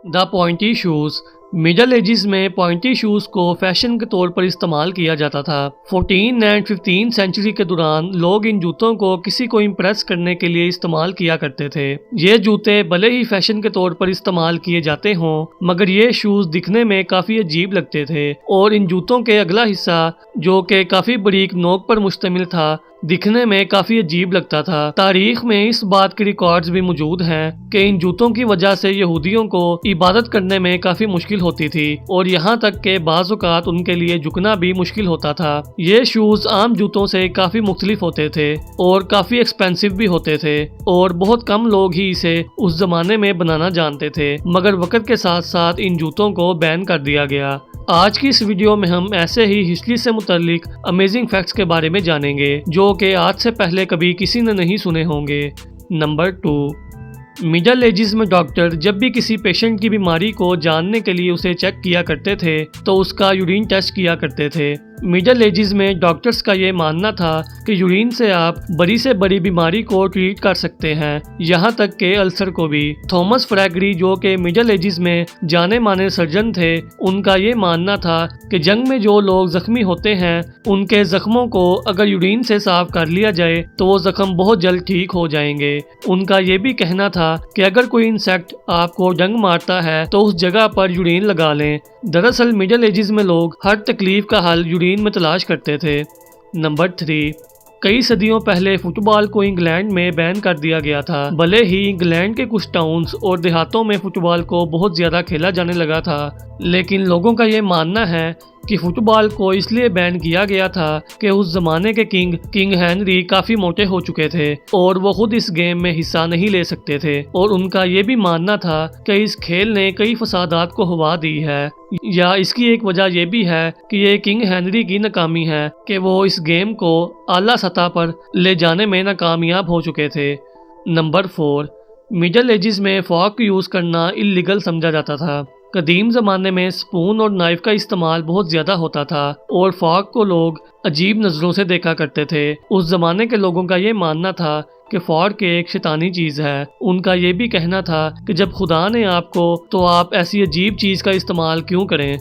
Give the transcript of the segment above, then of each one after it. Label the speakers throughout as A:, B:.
A: دا پوائنٹی shows. Middle edges میں پوائنٹی shows کو fashion کے طور پر استعمال کیا جاتا تھا۔ 14 اور 15 سینچری کے دوران لوگ ان جوتوں کو کسی کو امپریس کرنے کے لیے استعمال کیا کرتے تھے۔ یہ جوتے بھلے ہی فیشن کے طور پر استعمال کیے جاتے ہوں مگر یہ شوز دکھنے میں کافی عجیب لگتے تھے، اور ان جوتوں کے اگلا حصہ جو کہ کافی باریک نوک پر مشتمل تھا دکھنے میں کافی عجیب لگتا تھا۔ تاریخ میں اس بات کے ریکارڈز بھی موجود ہیں کہ ان جوتوں کی وجہ سے یہودیوں کو عبادت کرنے میں کافی مشکل ہوتی تھی، اور یہاں تک کہ بعض اوقات ان کے لیے جھکنا بھی مشکل ہوتا تھا۔ یہ شوز عام جوتوں سے کافی مختلف ہوتے تھے اور کافی ایکسپینسو بھی ہوتے تھے، اور بہت کم لوگ ہی اسے اس زمانے میں بنانا جانتے تھے، مگر وقت کے ساتھ ساتھ ان جوتوں کو بین کر دیا گیا۔ آج کی اس ویڈیو میں ہم ایسے ہی ہسٹری سے متعلق امیزنگ فیکٹس کے بارے میں جانیں گے جو کہ آج سے پہلے کبھی کسی نے نہیں سنے ہوں گے۔ نمبر 2، مڈل ایجز میں ڈاکٹر جب بھی کسی پیشنٹ کی بیماری کو جاننے کے لیے اسے چیک کیا کرتے تھے تو اس کا یورین ٹیسٹ کیا کرتے تھے۔ مڈل ایجز میں ڈاکٹرز کا یہ ماننا تھا کہ یورین سے آپ بڑی سے بڑی بیماری کو ٹریٹ کر سکتے ہیں، یہاں تک کہ السر کو بھی۔ تھامس فریگری جو کہ مڈل ایجز میں جانے مانے سرجن تھے، ان کا یہ ماننا تھا کہ جنگ میں جو لوگ زخمی ہوتے ہیں ان کے زخموں کو اگر یورین سے صاف کر لیا جائے تو وہ زخم بہت جلد ٹھیک ہو جائیں گے۔ ان کا یہ بھی کہنا تھا کہ اگر کوئی انسیکٹ آپ کو ڈنگ مارتا ہے تو اس جگہ پر یورین لگا لیں۔ دراصل مڈل ایجز میں لوگ ہر تکلیف کا حل یورین میں تلاش کرتے تھے۔ نمبر 3، کئی صدیوں پہلے فٹ بال کو انگلینڈ میں بین کر دیا گیا تھا۔ بھلے ہی انگلینڈ کے کچھ ٹاؤنز اور دیہاتوں میں فٹ بال کو بہت زیادہ کھیلا جانے لگا تھا، لیکن لوگوں کا یہ ماننا ہے کہ فٹ بال کو اس لیے بین کیا گیا تھا کہ اس زمانے کے کنگ ہنری کافی موٹے ہو چکے تھے اور وہ خود اس گیم میں حصہ نہیں لے سکتے تھے، اور ان کا یہ بھی ماننا تھا کہ اس کھیل نے کئی فسادات کو ہوا دی ہے، یا اس کی ایک وجہ یہ بھی ہے کہ یہ کنگ ہنری کی ناکامی ہے کہ وہ اس گیم کو اعلیٰ سطح پر لے جانے میں ناکامیاب ہو چکے تھے۔ نمبر 4، مڈل ایجز میں فورک یوز کرنا اللیگل سمجھا جاتا تھا۔ قدیم زمانے میں سپون اور نائف کا استعمال بہت زیادہ ہوتا تھا اور فورک کو لوگ عجیب نظروں سے دیکھا کرتے تھے۔ اس زمانے کے لوگوں کا یہ ماننا تھا کہ فورک ایک شیطانی چیز ہے۔ ان کا یہ بھی کہنا تھا کہ جب خدا نے آپ کو تو آپ ایسی عجیب چیز کا استعمال کیوں کریں۔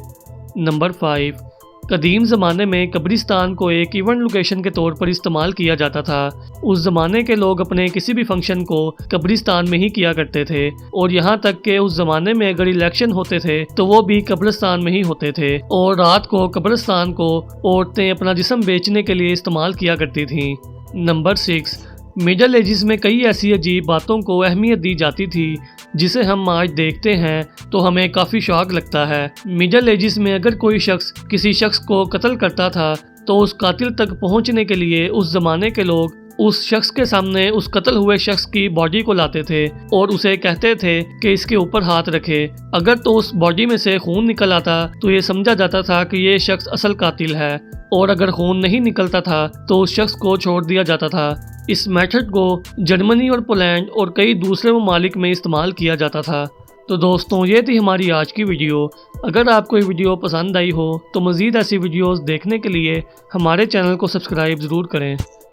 A: نمبر 5، قدیم زمانے میں قبرستان کو ایک ایونٹ لوکیشن کے طور پر استعمال کیا جاتا تھا۔ اس زمانے کے لوگ اپنے کسی بھی فنکشن کو قبرستان میں ہی کیا کرتے تھے، اور یہاں تک کہ اس زمانے میں اگر الیکشن ہوتے تھے تو وہ بھی قبرستان میں ہی ہوتے تھے، اور رات کو قبرستان کو عورتیں اپنا جسم بیچنے کے لیے استعمال کیا کرتی تھیں۔ نمبر 6، مڈل ایجز میں کئی ایسی عجیب باتوں کو اہمیت دی جاتی تھی جسے ہم آج دیکھتے ہیں تو ہمیں کافی شوق لگتا ہے۔ مڈل ایجز میں اگر کوئی شخص کسی شخص کو قتل کرتا تھا تو اس قاتل تک پہنچنے کے لیے اس زمانے کے لوگ اس شخص کے سامنے اس قتل ہوئے شخص کی باڈی کو لاتے تھے اور اسے کہتے تھے کہ اس کے اوپر ہاتھ رکھے۔ اگر تو اس باڈی میں سے خون نکل آتا تو یہ سمجھا جاتا تھا کہ یہ شخص اصل قاتل ہے، اور اگر خون نہیں نکلتا تھا تو اس شخص کو چھوڑ دیا جاتا تھا۔ اس میتھڈ کو جرمنی اور پولینڈ اور کئی دوسرے ممالک میں استعمال کیا جاتا تھا۔ تو دوستوں، یہ تھی ہماری آج کی ویڈیو۔ اگر آپ کو یہ ویڈیو پسند آئی ہو تو مزید ایسی ویڈیوز دیکھنے کے لیے ہمارے چینل کو سبسکرائب ضرور کریں۔